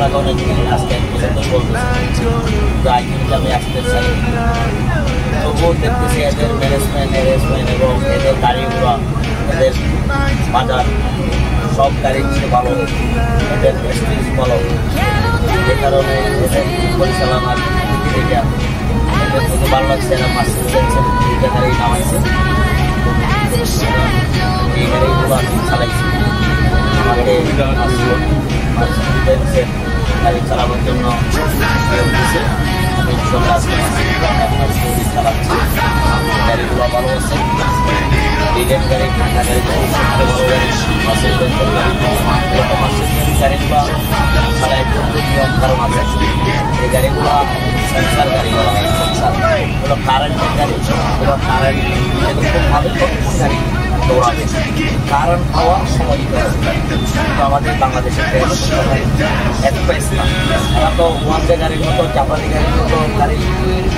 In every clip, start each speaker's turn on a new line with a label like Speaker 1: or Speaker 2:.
Speaker 1: ওনাকে অনেক আজকে পর্যন্ত বলতেছি যাই কিন্তু আমি আসতে চাই, তবুও দেখতেছি এদের ম্যানেজমেন্ট এবং এদের গাড়িগুলো, এদের বাজার সব গাড়ির চেয়ে ভালো, এদের প্রেস্টিজ ভালো। যে কারণে এদের পরিচালনার দিকে এদের থেকে ভালো লাগছে। এরা মাসিক দুইটা গাড়ি নামাইছে, এই গাড়িগুলো আমি চালাইছি। আমাকে গাড়ি চালানোর জন্য দিয়েছে, আমি চালাচ্ছি। গাড়িগুলো ভালো আছে, ডিজেল গাড়ি, ঠান্ডা গাড়ি, বড় গাড়ি, মাসের বেতন গাড়ি, মাসের গাড়িগুলো ছাড়া একটু নিয়ম কারণ আছে। এই গাড়িগুলো সেন্সার গাড়ি বলা হয়, সেন্সার ওগুলো কারেন্টের গাড়ি, ওগুলো কারেন্ট এরকমভাবে প্রত্যেক গাড়ি দৌড়াবে, কারেন্ট হওয়ার সময় দিতে হবে। কিন্তু আমাদের বাংলাদেশের এক্সপ্রেস না, তারা তো ওয়ানডে গাড়ির মতো, জাপানি গাড়ির মতো গাড়ি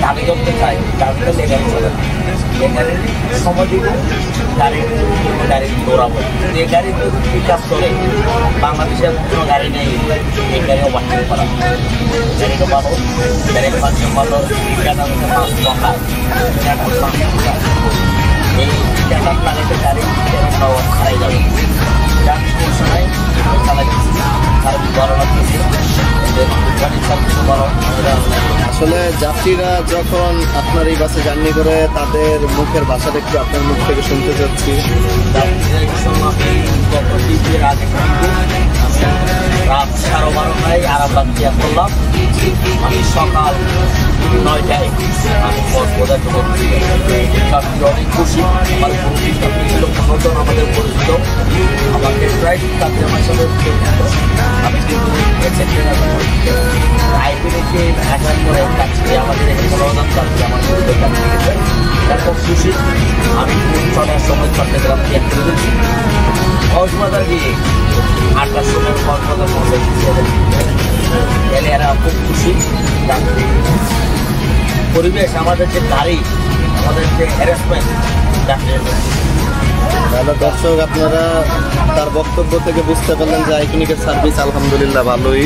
Speaker 1: দাবি করতে চায়, দাবি করলে গাড়ি চলে না। এই গাড়ির সময় দিলে গাড়ি দৌড়াবো। এই গাড়ি যদি পিক আপ করে, বাংলাদেশের কোনো গাড়ি নেই এই গাড়ি ওভারটেক করা। গাড়িটা ভালো, গাড়ির পাঁচজন ভালো, টিকাটা হচ্ছে 5 টাকা, টিকাটা 5 টাকা। এই টিকাটা লাগাইতে গাড়ি ছাড়াই যাবে, যার সমস্যা নাই, চালাই আর ভালো লাগতেছে।
Speaker 2: আসলে যাত্রীরা যখন আপনার এই বাসে জার্নি করে তাদের মুখের ভাষাটা একটু আপনার মুখ থেকে শুনতে চাচ্ছি।
Speaker 1: রাত 12:30 আরামবাগ দিয়া করলাম, আমি সকাল 9টায় আমি কক্সবাজার অনেক খুশি। আমার নতুন আমাদের পরিচিত, আমাকে প্রায় কাছে আমার সাথে আমি আইপিএলকে আসার পরে কাছে আমাদের এখানে মনোরঞ্জন চাচ্ছি, আমার কাছে গেছে, খুব খুশি। আমি 6টার সময় চট্টগ্রাম থেকে দিচ্ছি, কক্সবাজার গিয়ে 8টার সময় কক্সবাজার পৌঁছে দিচ্ছি। এলে এরা খুব খুশি। পরিবেশ, আমাদের যে গাড়ি, আমাদের যে হ্যারাসমেন্ট,
Speaker 2: তাহলে দর্শক আপনারা তার বক্তব্য থেকে বুঝতে পারলেন যে আইকনিকের সার্ভিস আলহামদুলিল্লাহ ভালোই।